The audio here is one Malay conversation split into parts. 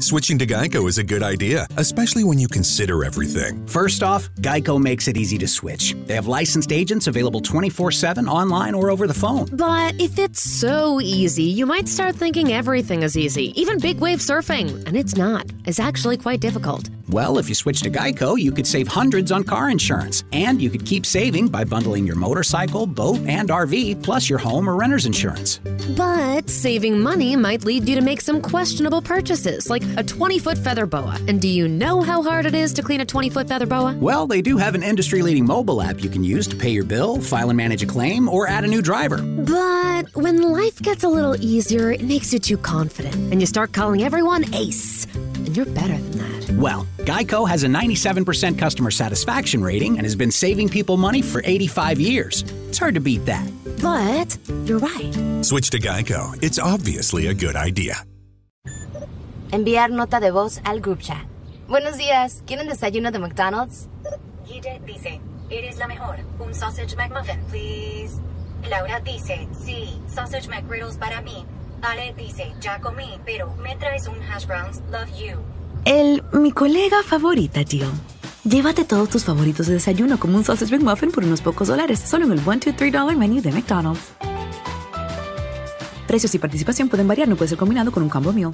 Switching to Geico is a good idea, especially when you consider everything. First off, Geico makes it easy to switch. They have licensed agents available 24/7 online or over the phone. But if it's so easy, you might start thinking everything is easy, even big wave surfing. And it's not. It's actually quite difficult. Well, if you switch to Geico, you could save hundreds on car insurance. And you could keep saving by bundling your motorcycle, boat, and RV, plus your home or renter's insurance. But saving money might lead you to make some questionable purchases, like a 20-foot feather boa. And do you know how hard it is to clean a 20-foot feather boa? Well, they do have an industry-leading mobile app you can use to pay your bill, file and manage a claim, or add a new driver. But when life gets a little easier, it makes you too confident, and you start calling everyone Ace. And you're better than that. Well, Geico has a 97% customer satisfaction rating and has been saving people money for 85 years. It's hard to beat that. But you're right. Switch to Geico. It's obviously a good idea. Enviar nota de voz al group chat. Buenos días, ¿quieren desayuno de McDonald's? Guille dice, eres la mejor. Un sausage McMuffin, please. Laura dice, sí, sausage McGriddles para mí. Ale dice, ya comí, pero me traes un hash browns, love you. Mi colega favorita, Jill. Llévate todos tus favoritos de desayuno como un sausage McMuffin por unos pocos dólares, solo en el $1, $2, $3 menú de McDonald's. Precios y participación pueden variar, no puede ser combinado con un combo meal.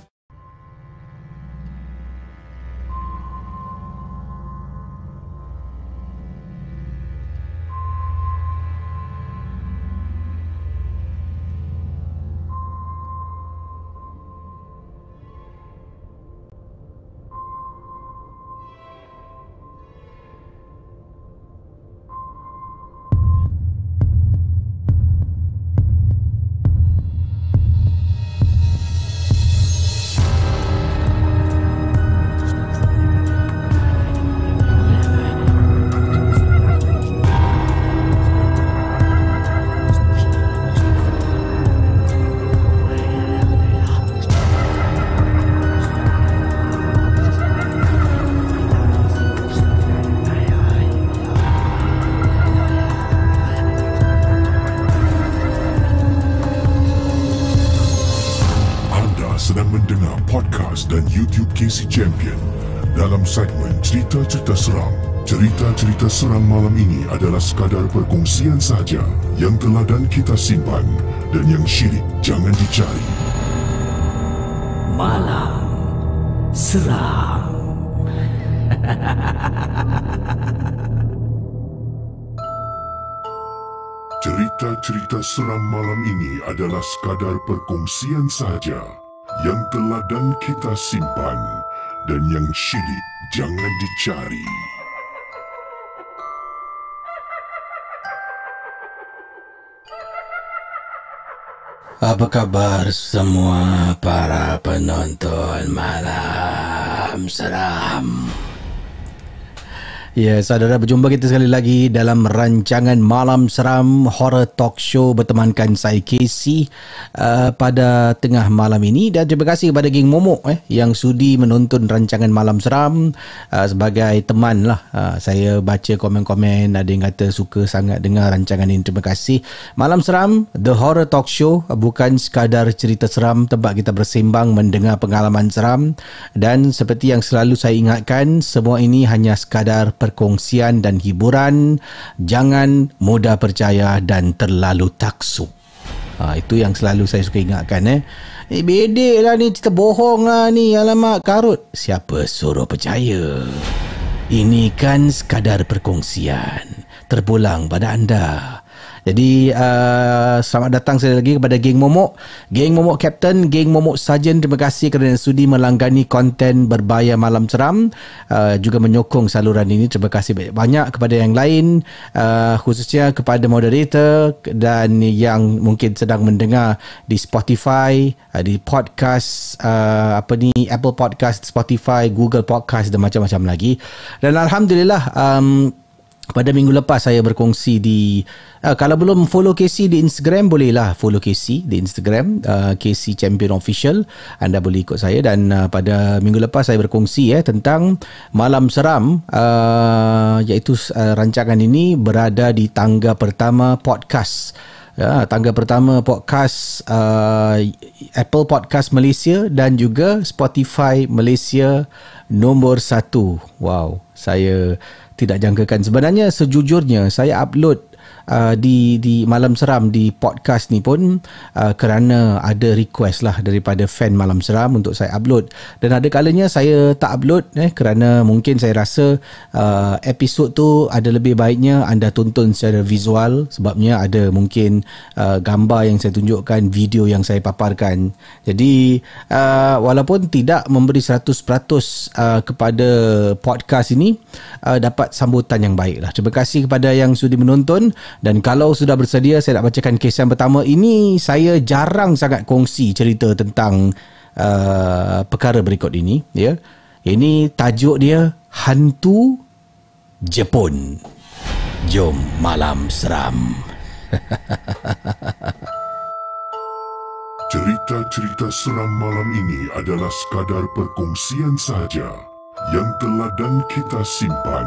Dan YouTube KC Champion. Dalam segmen Cerita-Cerita Seram, cerita-cerita seram malam ini adalah sekadar perkongsian sahaja yang teladan kita simpan dan yang syirik jangan dicari. Malam Seram. Cerita-cerita seram malam ini adalah sekadar perkongsian sahaja yang teladan kita simpan dan yang syirik jangan dicari. Apa kabar semua para penonton Malam Seram? Ya, saudara, berjumpa kita sekali lagi dalam rancangan Malam Seram Horror Talk Show bertemankan saya Casey pada tengah malam ini, dan terima kasih kepada geng Momok yang sudi menonton rancangan Malam Seram sebagai teman lah. Saya baca komen-komen, ada yang kata suka sangat dengar rancangan ini. Terima kasih. Malam Seram, The Horror Talk Show, bukan sekadar cerita seram, tempat kita bersembang mendengar pengalaman seram, dan seperti yang selalu saya ingatkan, semua ini hanya sekadar perkongsian dan hiburan. Jangan mudah percaya dan terlalu taksub. Itu yang selalu saya suka ingatkan. Bedek lah ni, cerita bohong lah ni, alamak karut. Siapa suruh percaya? Ini kan sekadar perkongsian, terpulang pada anda. Jadi selamat datang sekali lagi kepada geng Momok, geng Momok Captain, geng Momok Sarjan. Terima kasih kerana sudi melanggani konten berbayar Malam Seram, juga menyokong saluran ini. Terima kasih banyak kepada yang lain, khususnya kepada moderator dan yang mungkin sedang mendengar di Spotify, di podcast Apple Podcast, Spotify, Google Podcast dan macam-macam lagi. Dan alhamdulillah, pada minggu lepas saya berkongsi di kalau belum follow KC di Instagram, bolehlah follow KC di Instagram, KC Champion Official. Anda boleh ikut saya. Dan pada minggu lepas saya berkongsi tentang Malam Seram, iaitu rancangan ini berada di tangga pertama podcast Tangga pertama podcast Apple Podcast Malaysia dan juga Spotify Malaysia nombor 1. Wow, saya tidak jangkakan. Sebenarnya sejujurnya saya upload di Malam Seram di podcast ni pun kerana ada request lah daripada fan Malam Seram untuk saya upload, dan ada kalanya saya tak upload kerana mungkin saya rasa episod tu ada lebih baiknya anda tonton secara visual, sebabnya ada mungkin gambar yang saya tunjukkan, video yang saya paparkan. Jadi walaupun tidak memberi 100% kepada podcast ini, dapat sambutan yang baik lah. Terima kasih kepada yang sudi menonton. Dan kalau sudah bersedia, saya nak bacakan kes yang pertama. Ini saya jarang sangat kongsi cerita tentang perkara berikut ini. Ya. Ini tajuk dia Hantu Jepun. Jom Malam Seram. Cerita-cerita seram malam ini adalah sekadar perkongsian sahaja yang telah dan kita simpan,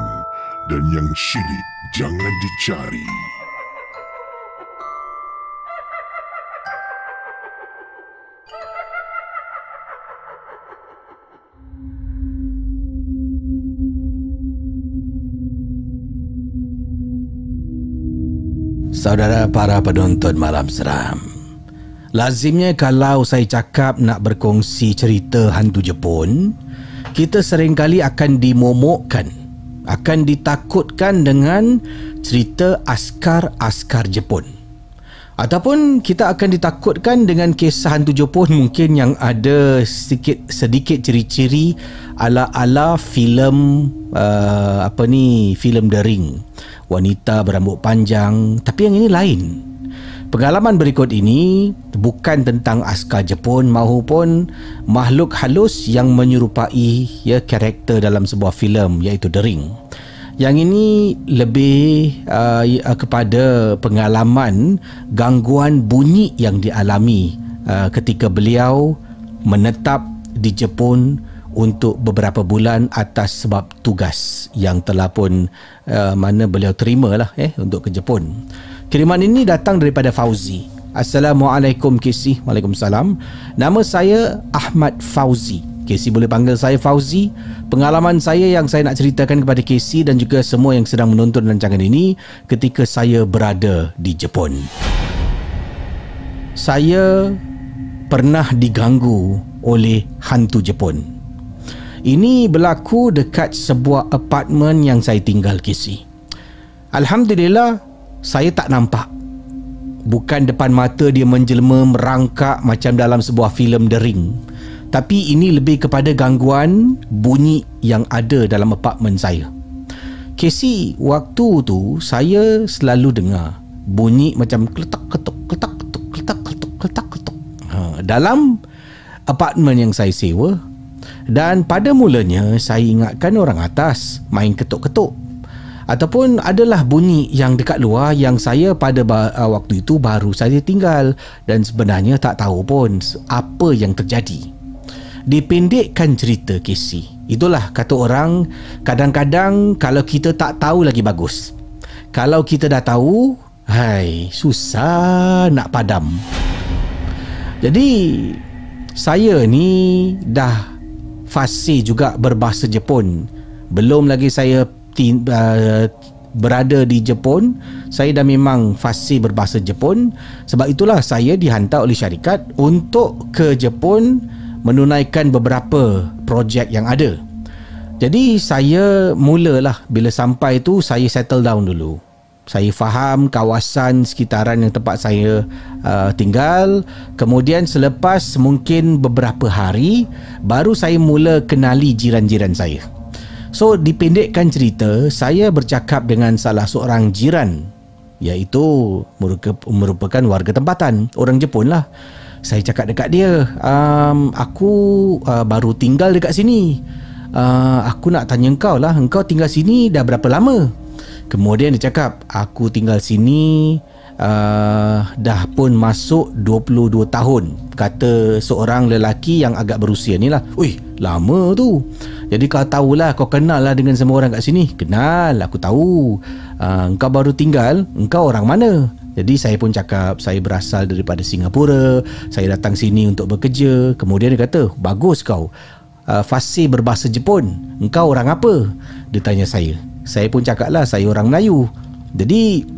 dan yang syilid jangan dicari. Saudara para penonton Malam Seram, lazimnya kalau saya cakap nak berkongsi cerita hantu Jepun, kita seringkali akan dimomokkan, akan ditakutkan dengan cerita askar-askar Jepun. Ataupun kita akan ditakutkan dengan kisah hantu Jepun mungkin yang ada sedikit ciri-ciri ala-ala filem filem The Ring. Wanita berambut panjang, tapi yang ini lain. Pengalaman berikut ini bukan tentang askar Jepun maupun makhluk halus yang menyerupai karakter dalam sebuah filem iaitu The Ring. Yang ini lebih kepada pengalaman gangguan bunyi yang dialami ketika beliau menetap di Jepun untuk beberapa bulan atas sebab tugas yang telah pun mana beliau terima lah untuk ke Jepun. Kiriman ini datang daripada Fauzi. Assalamualaikum Casey. Waalaikumsalam. Nama saya Ahmad Fauzi. Casey boleh panggil saya Fauzi. Pengalaman saya yang saya nak ceritakan kepada Casey dan juga semua yang sedang menonton rancangan ini ketika saya berada di Jepun. Saya pernah diganggu oleh hantu Jepun. Ini berlaku dekat sebuah apartmen yang saya tinggal, Casey. Alhamdulillah, saya tak nampak. Bukan depan mata dia menjelma merangkak macam dalam sebuah filem The Ring. Tapi ini lebih kepada gangguan bunyi yang ada dalam apartmen saya. Casey, waktu tu saya selalu dengar bunyi macam kletak-ketuk, kletak-ketuk, kletak-ketuk, kletak-ketuk dalam apartmen yang saya sewa. Dan pada mulanya saya ingatkan orang atas main ketuk-ketuk, ataupun adalah bunyi yang dekat luar yang saya pada waktu itu baru saja tinggal dan sebenarnya tak tahu pun apa yang terjadi. Dipendekkan cerita, Casey, itulah kata orang, kadang-kadang kalau kita tak tahu lagi bagus. Kalau kita dah tahu, susah nak padam. Jadi saya ni dah fasih juga berbahasa Jepun. Belum lagi saya berada di Jepun, saya dah memang fasih berbahasa Jepun. Sebab itulah saya dihantar oleh syarikat untuk ke Jepun menunaikan beberapa projek yang ada. Jadi saya mulalah, bila sampai tu saya settle down dulu. Saya faham kawasan sekitaran yang tempat saya tinggal. Kemudian selepas mungkin beberapa hari, baru saya mula kenali jiran-jiran saya. So dipendekkan cerita, saya bercakap dengan salah seorang jiran, iaitu merupakan warga tempatan, orang Jepun lah. Saya cakap dekat dia, aku baru tinggal dekat sini. Aku nak tanya engkau lah, engkau tinggal sini dah berapa lama? Kemudian dia cakap, aku tinggal sini dah pun masuk 22 tahun. Kata seorang lelaki yang agak berusia ni lah. Ui, lama tu. Jadi kau tahulah, kau kenal lah dengan semua orang kat sini. Kenal, aku tahu. Engkau baru tinggal, engkau orang mana? Jadi saya pun cakap saya berasal daripada Singapura, saya datang sini untuk bekerja. Kemudian dia kata, bagus kau, fasih berbahasa Jepun. Engkau orang apa? Dia tanya saya. Saya pun cakap lah, saya orang Melayu. Jadi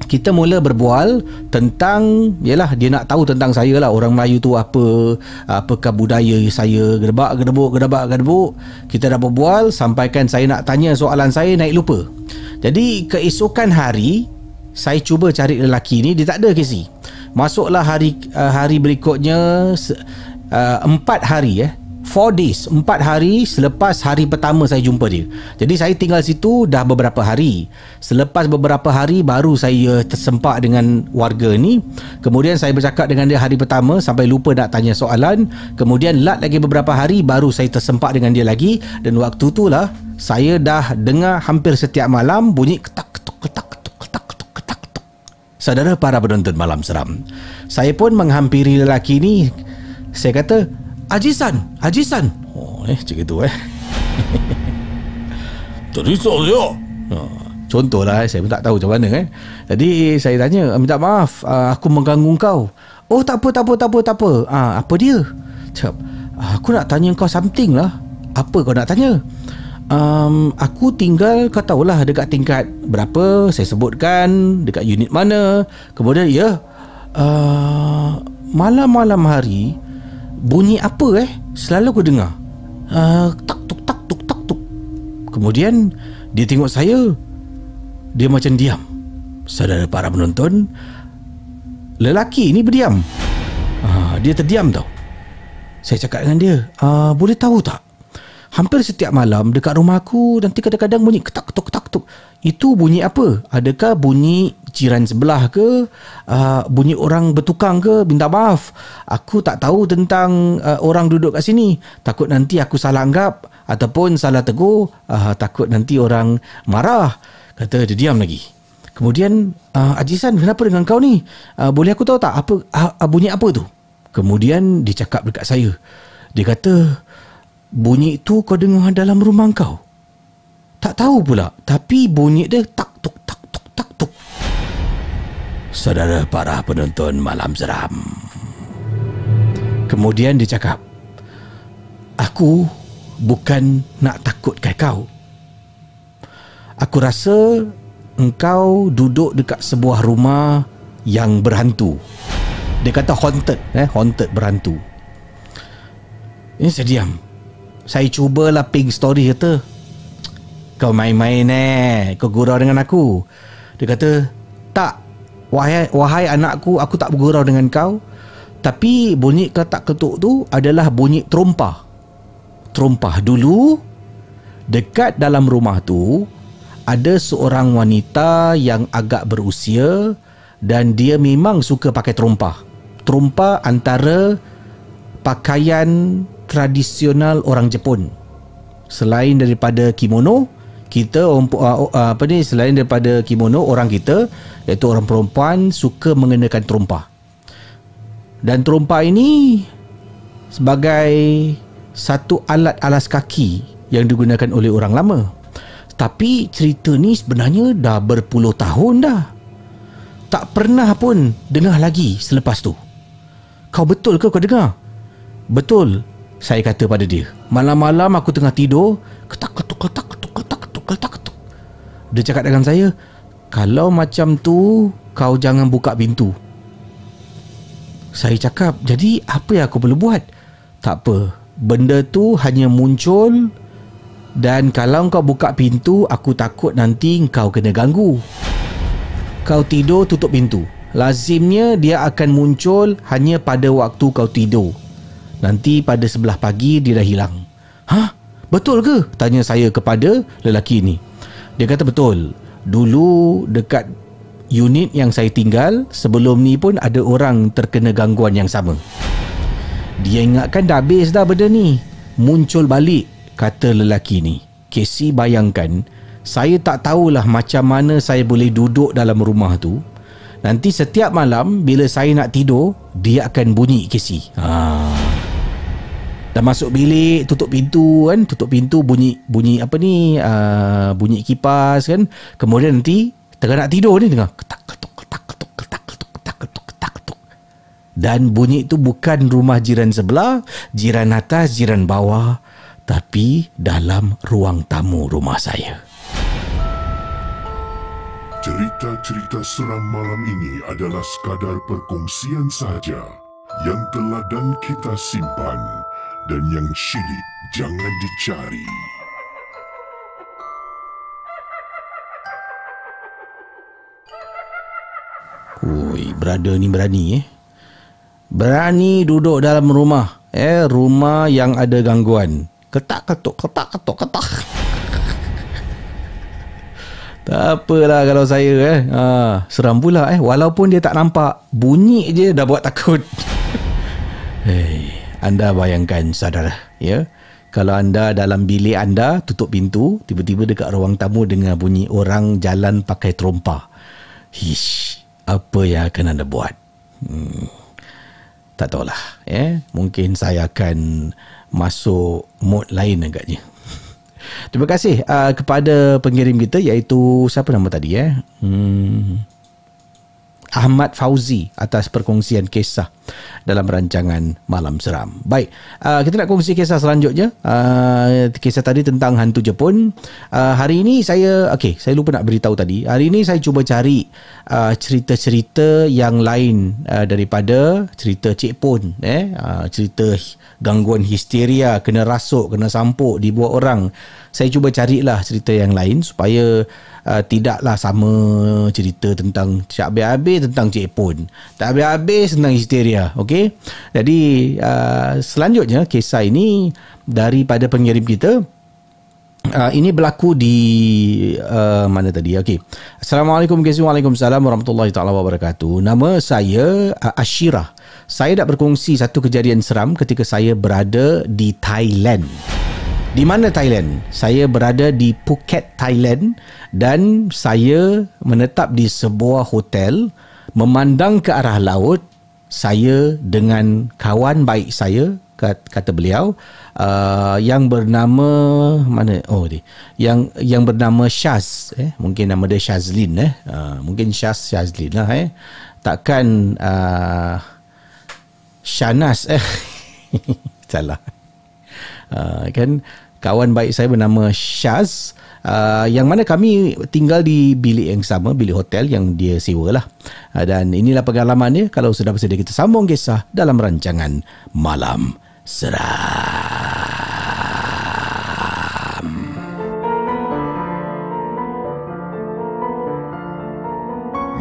kita mula berbual tentang, yalah, dia nak tahu tentang saya lah, orang Melayu tu apa, apakah budaya saya, gedebak-gedebuk. Kita dah berbual sampaikan saya nak tanya soalan saya, naik lupa. Jadi keesokan hari saya cuba cari lelaki ni, dia tak ada, Casey. Masuklah hari berikutnya, 4 hari 4 days, 4 hari selepas hari pertama saya jumpa dia. Jadi saya tinggal situ dah beberapa hari. Selepas beberapa hari baru saya tersempak dengan warga ni. Kemudian saya bercakap dengan dia hari pertama sampai lupa nak tanya soalan. Kemudian lagi beberapa hari baru saya tersempak dengan dia lagi. Dan waktu tu lah saya dah dengar hampir setiap malam bunyi ketak ketuk ketak ketuk ketak ketuk ketak ketuk. Saudara para penonton Malam Seram, saya pun menghampiri lelaki ni. Saya kata, Haji-san. Oh, macam itu Terisau dia. Contohlah, saya pun tak tahu macam mana Jadi saya tanya, minta maaf, aku mengganggu kau. Oh, tak apa. Apa dia? Cakap, aku nak tanya kau something lah. Apa kau nak tanya? Aku tinggal, kau tahulah, dekat tingkat berapa. Saya sebutkan dekat unit mana. Kemudian malam-malam hari bunyi apa selalu aku dengar, tak tuk. Kemudian dia tengok saya, dia macam diam. Saudara para penonton, lelaki ni berdiam. Dia terdiam tau. Saya cakap dengan dia, boleh tahu tak, hampir setiap malam dekat rumah aku nanti kadang-kadang bunyi ketak tuk. Itu bunyi apa? Adakah bunyi jiran sebelah ke? Bunyi orang bertukang ke? Minta maaf, aku tak tahu tentang orang duduk kat sini. Takut nanti aku salah anggap ataupun salah tegur. Takut nanti orang marah. Kata dia, diam lagi. Kemudian, Haji-san, kenapa dengan kau ni? Boleh aku tahu tak bunyi apa tu? Kemudian dia cakap dekat saya. Dia kata, bunyi itu kau dengar dalam rumah kau? Tak tahu pula, tapi bunyi dia tak tuk. Saudara para penonton Malam Seram. Kemudian dia cakap, aku bukan nak takutkan kau. Aku rasa engkau duduk dekat sebuah rumah yang berhantu. Dia kata haunted, haunted, berhantu. Ini saya diam. Saya cubalah pink story, kata, kau main-main kau gurau dengan aku. Dia kata, tak, wahai anakku, aku tak bergurau dengan kau. Tapi bunyi ketak ketuk tu adalah bunyi terompah. Dulu dekat dalam rumah tu ada seorang wanita yang agak berusia dan dia memang suka pakai terompah. Terompah antara pakaian tradisional orang Jepun. Selain daripada kimono, selain daripada kimono, orang kita, iaitu orang perempuan, suka mengenakan terompah. Dan terompah ini sebagai satu alat alas kaki yang digunakan oleh orang lama. Tapi cerita ni sebenarnya dah berpuluh tahun dah. Tak pernah pun dengar lagi selepas tu. Kau betul ke kau dengar? Betul, saya kata pada dia. Malam-malam aku tengah tidur, ketak ketuk. Dia cakap dengan saya, kalau macam tu kau jangan buka pintu. Saya cakap, jadi apa yang aku perlu buat? Tak apa, benda tu hanya muncul, dan kalau kau buka pintu, aku takut nanti kau kena ganggu. Kau tidur, tutup pintu. Lazimnya dia akan muncul hanya pada waktu kau tidur. Nanti pada sebelah pagi dia dah hilang. Betul ke? Tanya saya kepada lelaki ni. Dia kata betul. Dulu dekat unit yang saya tinggal sebelum ni pun ada orang terkena gangguan yang sama. Dia ingatkan dah habis dah benda ni, muncul balik, kata lelaki ni. Casey, bayangkan, saya tak tahulah macam mana saya boleh duduk dalam rumah tu. Nanti setiap malam bila saya nak tidur, dia akan bunyi, Casey. Dah masuk bilik, tutup pintu kan, bunyi apa ni, bunyi kipas kan. Kemudian nanti tengah nak tidur ni dengar ketak ketuk ketak ketuk Dan bunyi itu bukan rumah jiran sebelah, jiran atas, jiran bawah, tapi dalam ruang tamu rumah saya. Cerita-cerita seram malam ini adalah sekadar perkongsian sahaja yang teladan kita simpan dan yang syilid jangan dicari. Ui, brother ni berani Berani duduk dalam rumah. Rumah yang ada gangguan. Ketak-ketuk. Tak apalah kalau saya seram pula walaupun dia tak nampak, bunyi je dah buat takut. Anda bayangkan saudara, kalau anda dalam bilik anda tutup pintu, tiba-tiba dekat ruang tamu dengar bunyi orang jalan pakai terompa. Apa yang akan anda buat? Tak tahulah. Mungkin saya akan masuk mode lain agaknya. Terima kasih kepada pengirim kita, iaitu siapa nama tadi Ahmad Fauzi, atas perkongsian kisah dalam rancangan Malam Seram. Baik, kita nak kongsi kisah selanjutnya. Kisah tadi tentang hantu Jepun. Hari ini saya lupa nak beritahu tadi. Hari ini saya cuba cari cerita-cerita yang lain daripada cerita Cik Pon. Cerita gangguan histeria, kena rasuk, kena sampuk, dibuat orang. Saya cuba carilah cerita yang lain supaya tidaklah sama cerita tentang tak habis-habis tentang Cik Pon, tak habis-habis tentang histeria. Okey, jadi selanjutnya kisah ini daripada pengirim kita. Ini berlaku di mana tadi? Okey. Assalamualaikum guys. Waalaikumsalam warahmatullahi taala wabarakatuh. Nama saya Ashirah. Saya nak berkongsi satu kejadian seram ketika saya berada di Thailand. Di mana Thailand? Saya berada di Phuket, Thailand, dan saya menetap di sebuah hotel memandang ke arah laut. Saya dengan kawan baik saya, kata beliau, yang bernama yang bernama Syaz. Mungkin nama dia Syazlin. Mungkin Syazlin lah. Takkan Shanas. Salah. Kan kawan baik saya bernama Syaz, yang mana kami tinggal di bilik yang sama, bilik hotel yang dia sewa lah. Dan inilah pengalaman dia. Kalau sudah bersedia, kita sambung kisah dalam rancangan Malam Seram.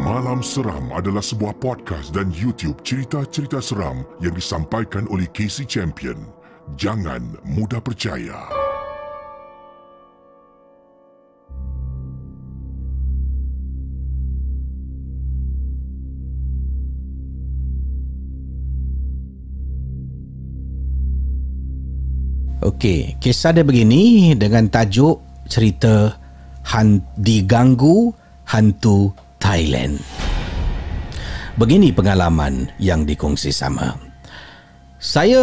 Malam Seram adalah sebuah podcast dan YouTube cerita-cerita seram yang disampaikan oleh Casey Champion. Jangan mudah percaya. Okey, kisah dia begini dengan tajuk cerita diganggu hantu Thailand. Begini pengalaman yang dikongsi sama. Saya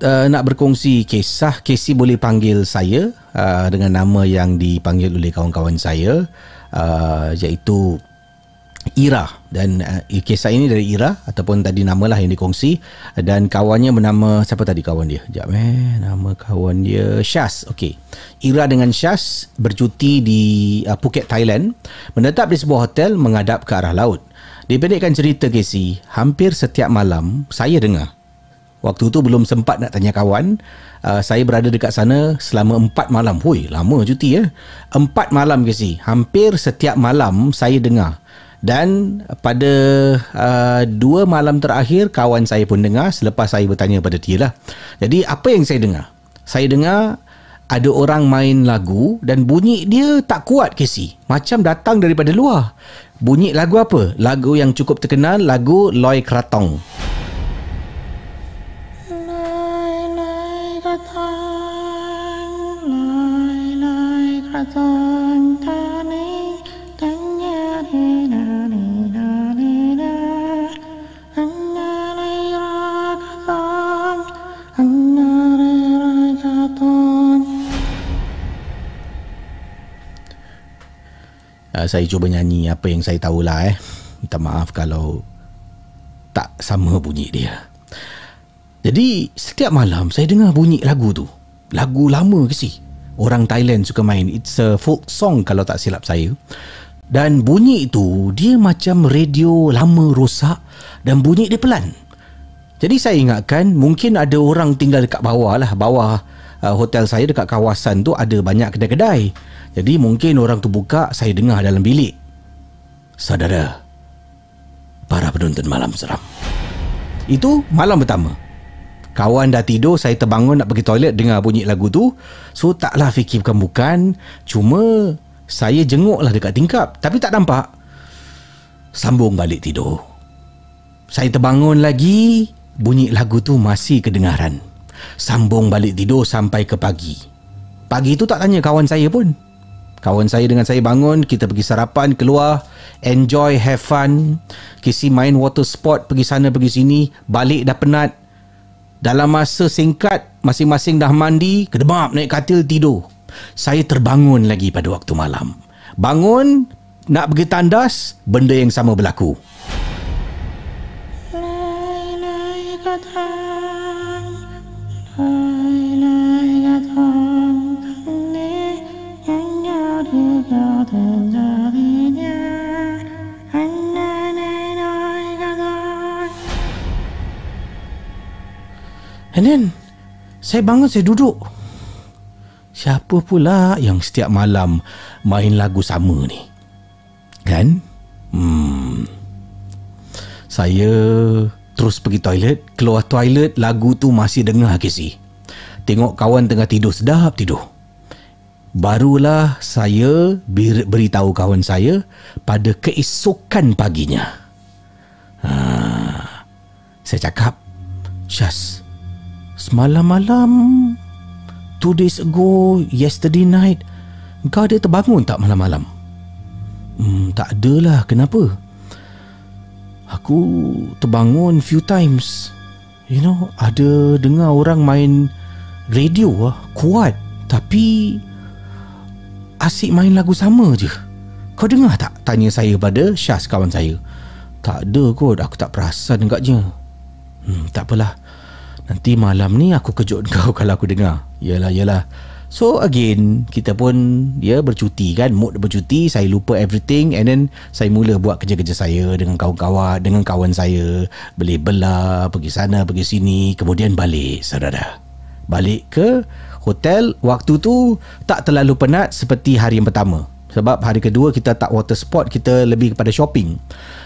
nak berkongsi kisah. Casey boleh panggil saya dengan nama yang dipanggil oleh kawan-kawan saya, iaitu Ira. Dan kisah ini dari Ira, ataupun tadi namalah yang dikongsi. Dan kawannya bernama, siapa tadi kawan dia? Sekejap nama kawan dia Syaz. Okey, Ira dengan Syaz bercuti di Phuket, Thailand, menetap di sebuah hotel menghadap ke arah laut. Dipendekkan cerita Casey, hampir setiap malam saya dengar. Waktu tu belum sempat nak tanya kawan. Saya berada dekat sana selama 4 malam. Hui, lama cuti 4 malam Casey. Hampir setiap malam saya dengar. Dan pada 2 malam terakhir, kawan saya pun dengar selepas saya bertanya pada dia lah. Jadi apa yang saya dengar? Saya dengar ada orang main lagu dan bunyi dia tak kuat Casey. Macam datang daripada luar. Bunyi lagu apa? Lagu yang cukup terkenal, lagu Loy Krathong. Saya cuba nyanyi apa yang saya tahulah. Minta maaf kalau tak sama bunyi dia. Jadi setiap malam saya dengar bunyi lagu tu. Lagu lama ke si? Orang Thailand suka main. It's a folk song kalau tak silap saya. Dan bunyi itu dia macam radio lama rosak dan bunyi dia pelan. Jadi saya ingatkan mungkin ada orang tinggal dekat bawah lah. Bawah hotel saya dekat kawasan tu ada banyak kedai-kedai. Jadi mungkin orang tu buka, saya dengar dalam bilik. Saudara, para penonton malam seram, itu malam pertama. Kawan dah tidur, saya terbangun nak pergi toilet, dengar bunyi lagu tu. So taklah fikir bukan-bukan. Cuma saya jenguklah dekat tingkap, tapi tak nampak. Sambung balik tidur. Saya terbangun lagi, bunyi lagu tu masih kedengaran. Sambung balik tidur sampai ke pagi. Pagi tu tak tanya kawan saya pun. Kawan saya dengan saya bangun, kita pergi sarapan, keluar, enjoy, have fun. Kisi main water sport, pergi sana pergi sini, balik dah penat. Dalam masa singkat, masing-masing dah mandi, kedebap naik katil tidur. Saya terbangun lagi pada waktu malam. Bangun, nak pergi tandas, benda yang sama berlaku. And then saya bangun, saya duduk. Siapa pula yang setiap malam main lagu sama ni? Kan? Saya terus pergi toilet. Keluar toilet, lagu tu masih dengar Casey. Tengok kawan tengah tidur, sedap tidur. Barulah saya beritahu kawan saya pada keesokan paginya. Saya cakap, Syaz, semalam malam, 2 days ago, yesterday night, kau ada terbangun tak malam-malam? Tak adalah, kenapa? Aku terbangun few times. You know, ada dengar orang main radio kuat, tapi asyik main lagu sama je. Kau dengar tak? Tanya saya pada Syaz, kawan saya. Tak ada kot, aku tak perasan agaknya. Tak apalah, nanti malam ni aku kejut kau kalau aku dengar. Yalah. So again, kita pun bercuti kan, mood bercuti. Saya lupa everything, and then saya mula buat kerja-kerja saya dengan kawan-kawan, dengan kawan saya. Beli belah, pergi sana pergi sini. Kemudian balik, saudara. Balik ke hotel. Waktu tu tak terlalu penat seperti hari yang pertama, sebab hari kedua kita tak water sport, kita lebih kepada shopping.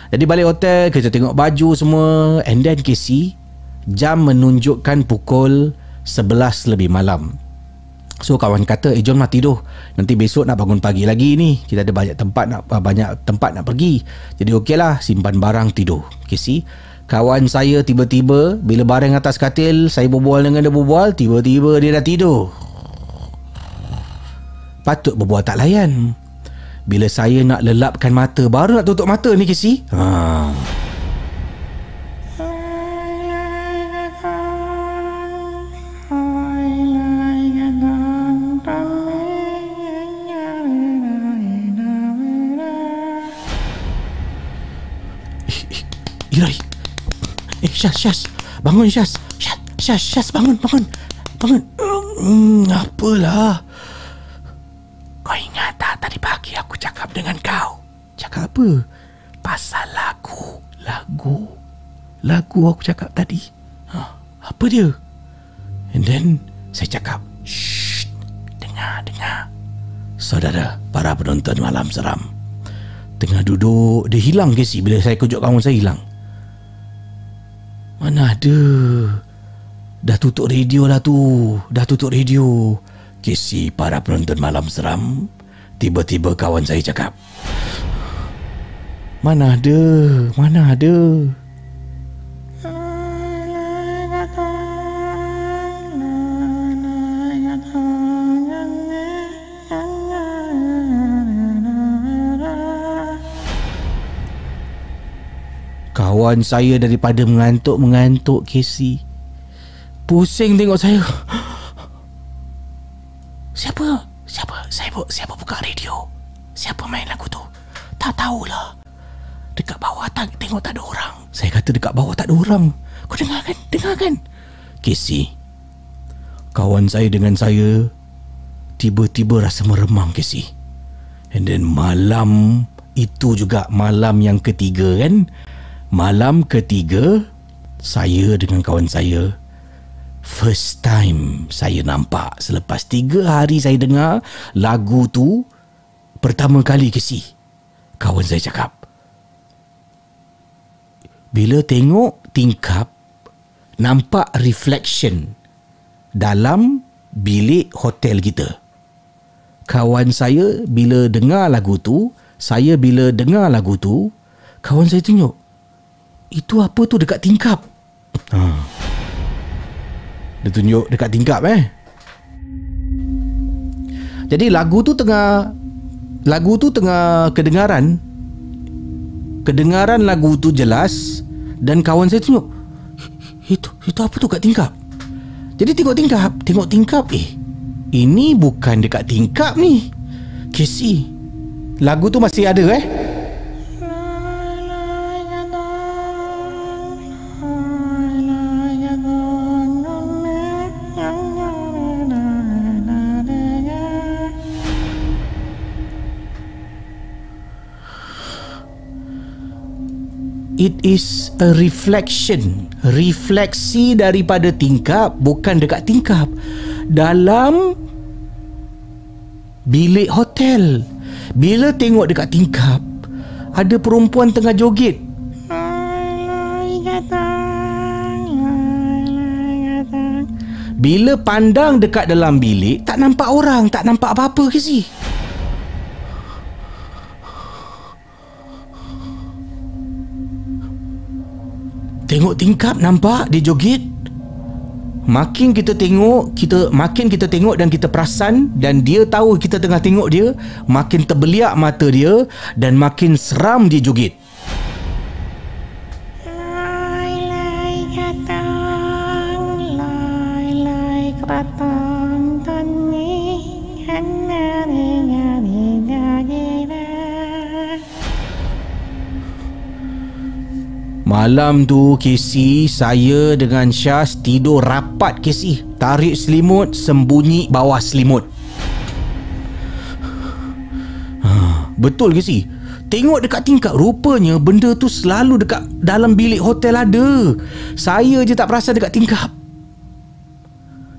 Jadi balik hotel, kita tengok baju semua. And then Casey, jam menunjukkan pukul 11 lebih malam. So kawan kata, jom lah tidur, nanti besok nak bangun pagi lagi ni, kita ada banyak tempat nak pergi. Jadi okeylah, simpan barang, tidur. Casey, kawan saya tiba-tiba bila barang atas katil, saya berbual dengan dia, tiba-tiba dia dah tidur. Patut berbual tak layan. Bila saya nak lelapkan mata, baru nak tutup mata ni Casey, Irai. Syaz, bangun Syaz. Syaz, bangun. Apalah? Kau ingat tak tadi pagi aku cakap dengan kau? Cakap apa? Pasal lagu aku cakap tadi. Apa dia? And then saya cakap, shh, dengar. Saudara, para penonton malam seram, tengah duduk, dia hilang Casey. Bila saya kejut kawan saya, hilang. Mana ada. Dah tutup radio lah tu. Casey, para penonton malam seram, tiba-tiba kawan saya cakap, Mana ada. Kawan saya daripada mengantuk Casey, pusing tengok saya. Siapa buka radio? Siapa main lagu tu? Tak tahulah. Dekat bawah tengok tak ada orang. Saya kata dekat bawah tak ada orang. Kau dengar kan? Casey, kawan saya dengan saya tiba-tiba rasa meremang, Casey. And then malam itu juga malam yang ketiga kan. Malam ketiga, saya dengan kawan saya, first time saya nampak. Selepas 3 hari saya dengar lagu tu pertama kali, Casey. Kawan saya cakap, bila tengok tingkap, nampak reflection dalam bilik hotel kita. Kawan saya bila dengar lagu tu, kawan saya tunjuk, itu apa tu dekat tingkap? Dia tunjuk dekat tingkap Jadi lagu tu tengah kedengaran lagu tu jelas, dan kawan saya tunjuk, itu apa tu kat tingkap? Jadi tengok tingkap, ini bukan dekat tingkap ni, Casey. Lagu tu masih ada It is a refleksi daripada tingkap, bukan dekat tingkap, dalam bilik hotel. Bila tengok dekat tingkap, ada perempuan tengah joget. Bila pandang dekat dalam bilik, tak nampak orang, tak nampak apa-apa ke sih? Tengok tingkap, nampak dia joget. Makin kita tengok dan kita perasan, dan dia tahu kita tengah tengok dia, makin terbeliak mata dia dan makin seram dia joget. Malam tu, Casey, saya dengan Syaz tidur rapat, Casey. Tarik selimut, sembunyi bawah selimut. Betul, Casey. Tengok dekat tingkap, rupanya benda tu selalu dekat dalam bilik hotel ada. Saya je tak perasan dekat tingkap.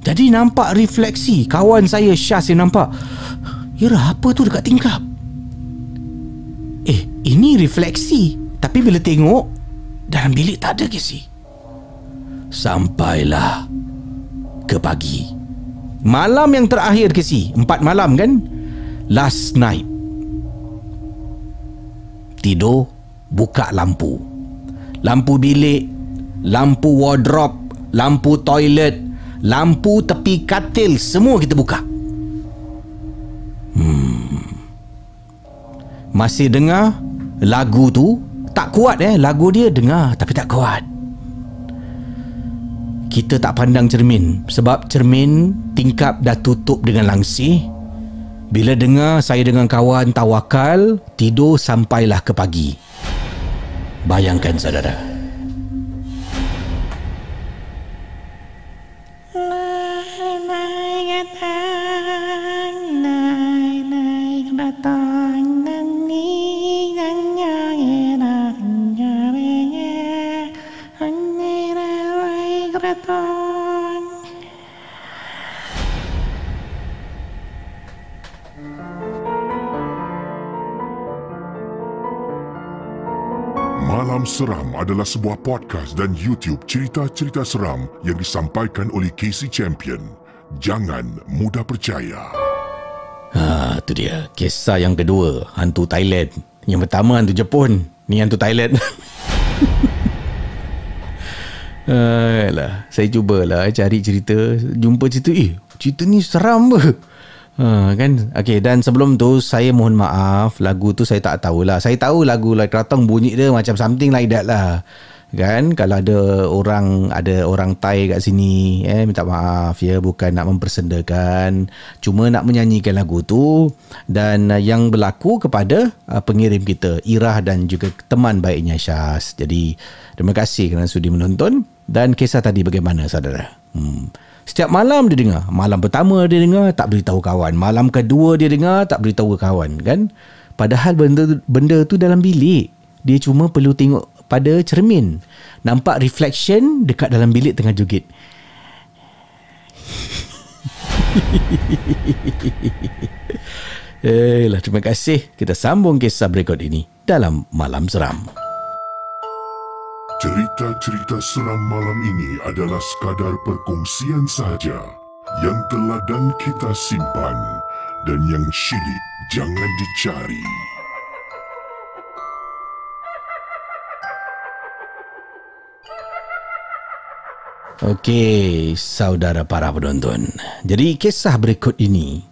Jadi nampak refleksi. Kawan saya Syaz yang nampak, Ira, apa tu dekat tingkap? Ini refleksi. Tapi bila tengok dalam bilik tak ada, Casey. Sampailah ke pagi. Malam yang terakhir, Casey. 4 malam kan? Last night. Tidur, buka lampu. Lampu bilik, lampu wardrobe, lampu toilet, lampu tepi katil, semua kita buka. Masih dengar lagu tu. Tak kuat lagu dia dengar, tapi tak kuat. Kita tak pandang cermin, sebab cermin tingkap dah tutup dengan langsir. Bila dengar, saya dengan kawan tawakal, tidur sampailah ke pagi. Bayangkan, saudara. Malam Seram adalah sebuah podcast dan YouTube cerita-cerita seram yang disampaikan oleh Casey Champion. Jangan mudah percaya. Tu dia. Kisah yang kedua, hantu Thailand. Yang pertama hantu Jepun, ni hantu Thailand. Saya cubalah cari cerita, jumpa cerita, cerita ni seram ke? Kan? Okay, dan sebelum tu saya mohon maaf, lagu tu saya tak tahulah. Saya tahu lagu Lai Krathong bunyi dia macam something like that lah. Kan kalau ada orang Thai kat sini, minta maaf ya, bukan nak mempersendakan, cuma nak menyanyikan lagu tu. Dan yang berlaku kepada pengirim kita Irah dan juga teman baiknya Syaz. Jadi terima kasih kerana sudi menonton. Dan kisah tadi bagaimana saudara? Setiap malam dia dengar. Malam pertama dia dengar, tak beritahu kawan. Malam kedua dia dengar, tak beritahu kawan, kan? Padahal benda tu dalam bilik. Dia cuma perlu tengok pada cermin. Nampak reflection dekat dalam bilik tengah joget. Terima kasih. Kita sambung kisah berikut ini dalam Malam Seram. Cerita-cerita seram malam ini adalah sekadar perkongsian sahaja yang teladan kita simpan dan yang syilid jangan dicari. Okey, saudara para penonton. Jadi kisah berikut ini,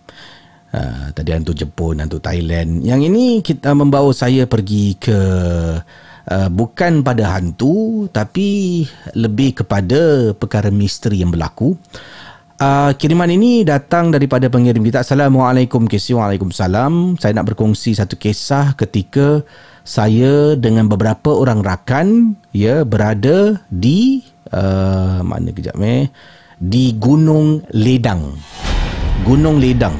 tadi hantu Jepun, hantu Thailand. Yang ini kita membawa saya pergi ke bukan pada hantu, tapi lebih kepada perkara misteri yang berlaku. Kiriman ini datang daripada pengirim kita. Assalamualaikum KC. Waalaikumsalam. Saya nak berkongsi satu kisah ketika saya dengan beberapa orang rakan berada di di Gunung Ledang. Gunung Ledang.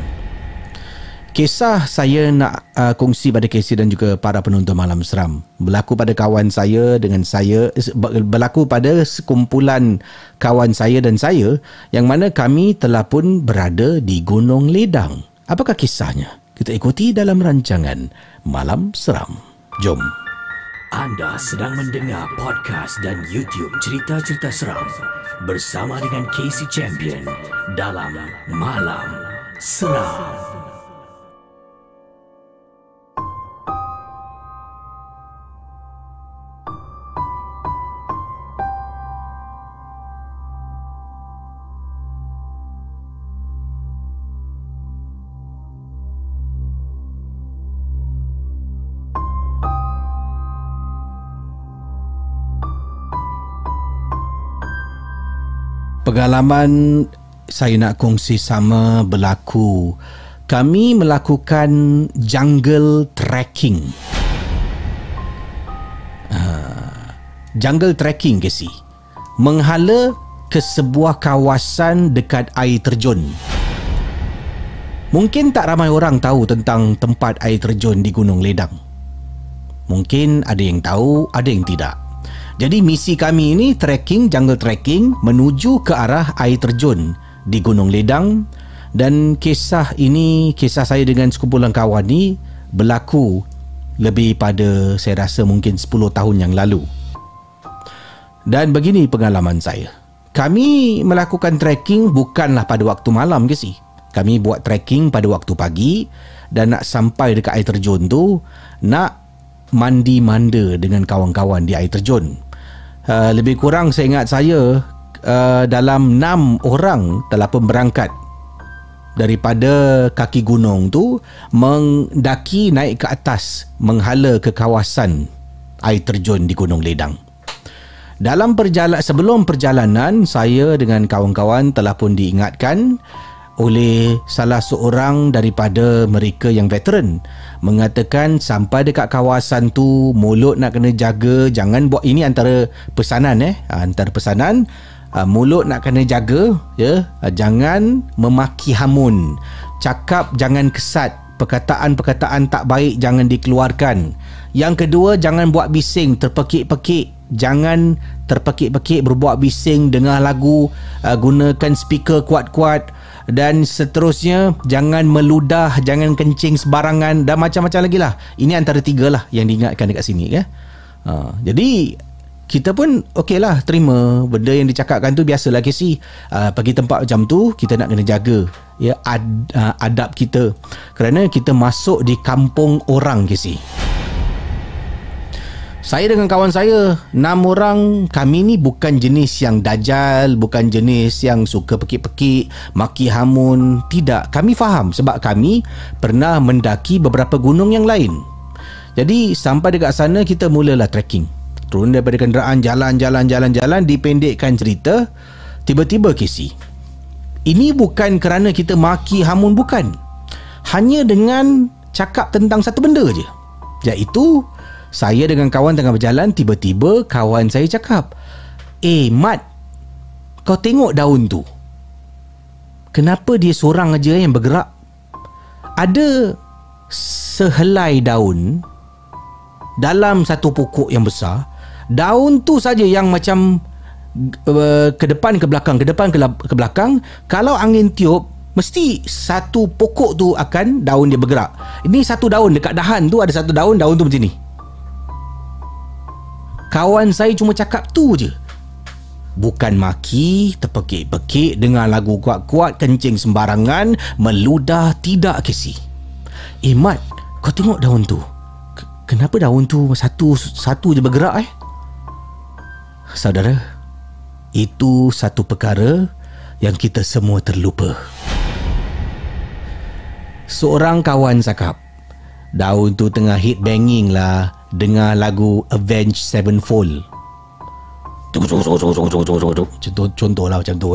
Kisah saya nak kongsi pada KC dan juga para penonton Malam Seram. Berlaku pada kawan saya dengan saya, berlaku pada sekumpulan kawan saya dan saya, yang mana kami telah pun berada di Gunung Ledang. Apakah kisahnya? Kita ikuti dalam rancangan Malam Seram. Jom. Anda sedang mendengar podcast dan YouTube cerita-cerita seram bersama dengan KC Champion dalam Malam Seram. Pengalaman saya nak kongsi sama berlaku. Kami melakukan jungle trekking. Jungle trekking ke si? Menghala ke sebuah kawasan dekat air terjun. Mungkin tak ramai orang tahu tentang tempat air terjun di Gunung Ledang. Mungkin ada yang tahu, ada yang tidak. Jadi misi kami ini trekking, jungle trekking menuju ke arah air terjun di Gunung Ledang. Dan kisah ini, kisah saya dengan sekumpulan kawan ni berlaku lebih pada saya rasa mungkin 10 tahun yang lalu. Dan begini pengalaman saya. Kami melakukan trekking bukanlah pada waktu malam ke si. Kami buat trekking pada waktu pagi dan nak sampai dekat air terjun tu nak mandi-manda dengan kawan-kawan di air terjun. Lebih kurang saya ingat saya dalam 6 orang telah pun berangkat daripada kaki gunung tu mendaki naik ke atas menghala ke kawasan air terjun di Gunung Ledang. Sebelum perjalanan, saya dengan kawan-kawan telah pun diingatkan oleh salah seorang daripada mereka yang veteran, mengatakan sampai dekat kawasan tu mulut nak kena jaga, jangan buat ini antara pesanan antara pesanan, mulut nak kena jaga jangan memaki hamun, cakap jangan kesat, perkataan-perkataan tak baik jangan dikeluarkan. Yang kedua, jangan buat bising terpekik-pekik, jangan terpekik-pekik berbuat bising, dengar lagu, gunakan speaker kuat-kuat. Dan seterusnya, jangan meludah, jangan kencing sebarangan dan macam-macam lagi lah. Ini antara 3 lah yang diingatkan dekat sini jadi kita pun okey lah, terima benda yang dicakapkan tu. Biasalah KC, pergi tempat macam tu kita nak kena jaga adab kita, kerana kita masuk di kampung orang KC. Saya dengan kawan saya 6 orang, kami ni bukan jenis yang dajal, bukan jenis yang suka pekik-pekik, maki hamun. Tidak, kami faham sebab kami pernah mendaki beberapa gunung yang lain. Jadi sampai dekat sana kita mulalah trekking. Turun daripada kenderaan, jalan, dipendekkan cerita. Tiba-tiba Casey, ini bukan kerana kita maki hamun, bukan. Hanya dengan cakap tentang satu benda je, iaitu saya dengan kawan tengah berjalan, tiba-tiba kawan saya cakap, Mat, kau tengok daun tu, kenapa dia seorang aja yang bergerak? Ada sehelai daun dalam satu pokok yang besar. Daun tu saja yang macam ke depan ke belakang. Kalau angin tiup, mesti satu pokok tu akan daun dia bergerak. Ini satu daun, dekat dahan tu ada satu daun tu macam ni. Kawan saya cuma cakap tu je. Bukan maki, terpekik-pekik, dengar lagu kuat-kuat, kencing sembarangan, meludah, tidak Casey. Mat, kau tengok daun tu. Kenapa daun tu satu je bergerak Saudara, itu satu perkara yang kita semua terlupa. Seorang kawan cakap, daun tu tengah hit banging lah, dengar lagu Avenged Sevenfold. Contohlah macam tu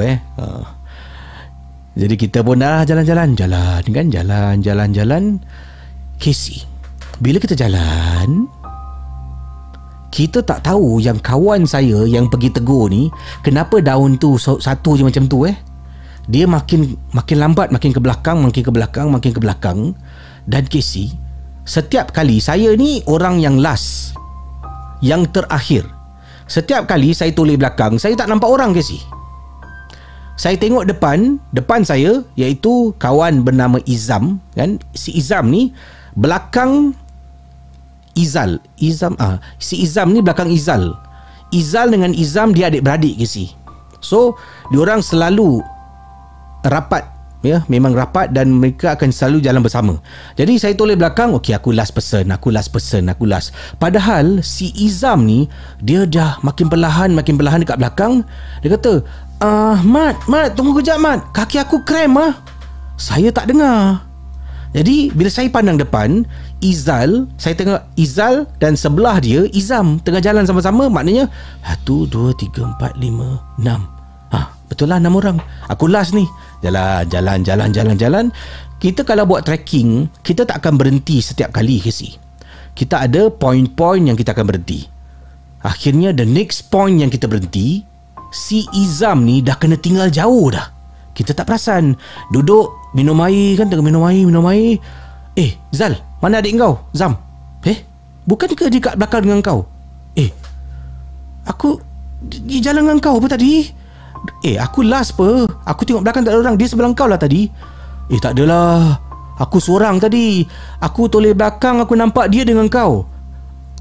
Jadi kita pun dah jalan. Casey, bila kita jalan, kita tak tahu yang kawan saya yang pergi tegur ni, kenapa daun tu satu je macam tu Dia makin lambat, makin ke belakang. Dan Casey, setiap kali, saya ni orang yang last, yang terakhir. Setiap kali saya toleh belakang, saya tak nampak orang Casey. Saya tengok depan saya, iaitu kawan bernama Izam kan. Si Izam ni belakang Izal. Si Izam ni belakang Izal. Izal dengan Izam dia adik-beradik Casey. So diorang selalu rapat, memang rapat, dan mereka akan selalu jalan bersama. Jadi saya toleh belakang, okey, aku last person. Padahal si Izam ni dia dah makin perlahan dekat belakang. Dia kata, Mat, tunggu kejap Mat, kaki aku krem Saya tak dengar. Jadi bila saya pandang depan Izal, saya tengok Izal dan sebelah dia Izam tengah jalan sama-sama. Maknanya 1, 2, 3, 4, 5, 6. Betul lah 6 orang. Aku last ni. Jalan. Kita kalau buat trekking, kita tak akan berhenti setiap kali Casey. Kita ada point-point yang kita akan berhenti. Akhirnya the next point yang kita berhenti, si Izam ni dah kena tinggal jauh dah. Kita tak perasan. Duduk minum air kan, tengah minum air. Zal, mana adik kau? Zam. Bukankah dia kat belakang dengan kau? Aku di jalan dengan kau apa tadi? Aku last apa? Aku tengok belakang tak ada orang. Dia sebelah kau lah tadi. Tak adalah, aku seorang tadi. Aku toleh belakang, aku nampak dia dengan kau.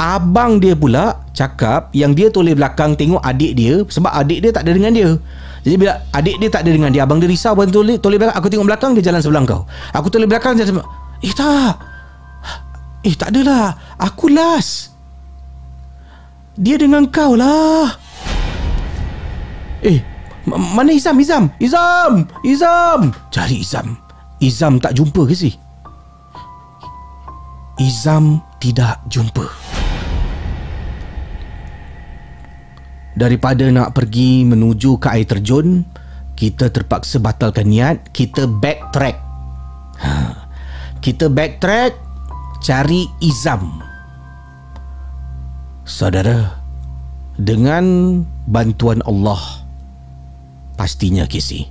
Abang dia pula cakap yang dia toleh belakang tengok adik dia, sebab adik dia tak ada dengan dia. Jadi bila adik dia tak ada dengan dia, abang dia risau. Abang toleh belakang, aku tengok belakang, dia jalan sebelah kau. Aku toleh belakang, dia jalan sebelah. Tak adalah, aku last. Dia dengan kau lah. Mana Izam? Cari Izam tak jumpa ke sih? Izam tidak jumpa. Daripada nak pergi menuju ke air terjun, kita terpaksa batalkan niat. Kita backtrack. Cari Izam. Saudara, dengan bantuan Allah, pastinya Casey,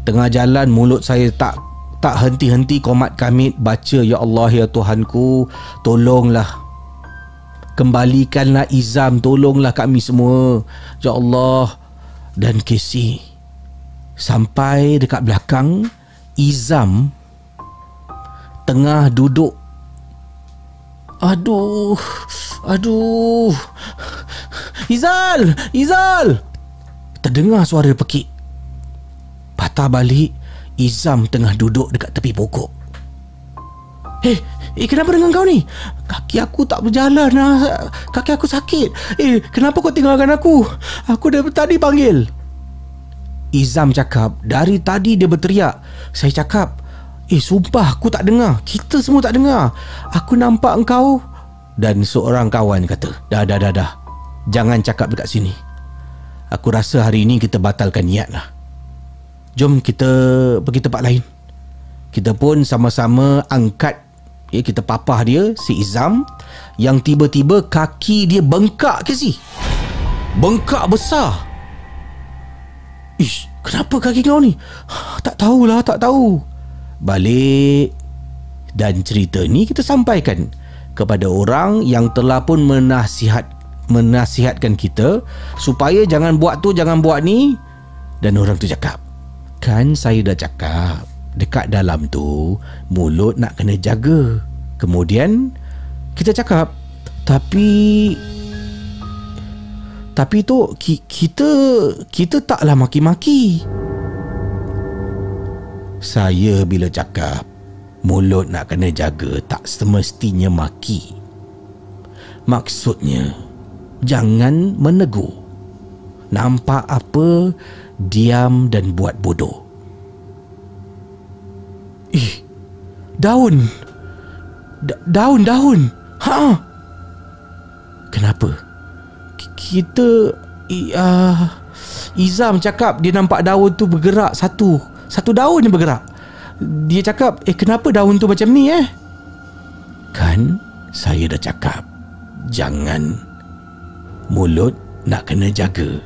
tengah jalan mulut saya tak henti-henti qomat kamit baca, ya Allah, ya Tuhanku, tolonglah, kembalikanlah Izam, tolonglah kami semua, ya Allah. Dan Casey, sampai dekat belakang, Izam tengah duduk. Aduh, Izal, terdengar suara pekik. Patah balik, Izam tengah duduk dekat tepi pokok. Kenapa dengan kau ni? Kaki aku tak berjalan lah. Kaki aku sakit. Kenapa kau tinggalkan aku? Aku dari tadi panggil. Izam cakap, dari tadi dia berteriak. Saya cakap, sumpah aku tak dengar. Kita semua tak dengar. Aku nampak engkau. Dan seorang kawan kata, dah. jangan cakap dekat sini. Aku rasa hari ini kita batalkan niat lah. Jom kita pergi tempat lain. Kita pun sama-sama angkat, kita papah dia, si Izam, yang tiba-tiba kaki dia bengkak ke si. Bengkak besar. Ish, kenapa kaki kau ni? Tak tahulah, tak tahu. Balik. Dan cerita ni kita sampaikan kepada orang yang telah pun menasihatkan kita supaya jangan buat tu, jangan buat ni. Dan orang tu cakap, kan saya dah cakap, dekat dalam tu mulut nak kena jaga. Kemudian kita cakap, tapi tu kita taklah maki-maki. Saya bila cakap mulut nak kena jaga, tak semestinya maki. Maksudnya jangan menegur. Nampak apa, diam dan buat bodoh. Daun. Daun. Kenapa? Izam cakap dia nampak daun tu bergerak. Satu daun yang bergerak. Dia cakap, kenapa daun tu macam ni Kan saya dah cakap, jangan, mulut nak kena jaga.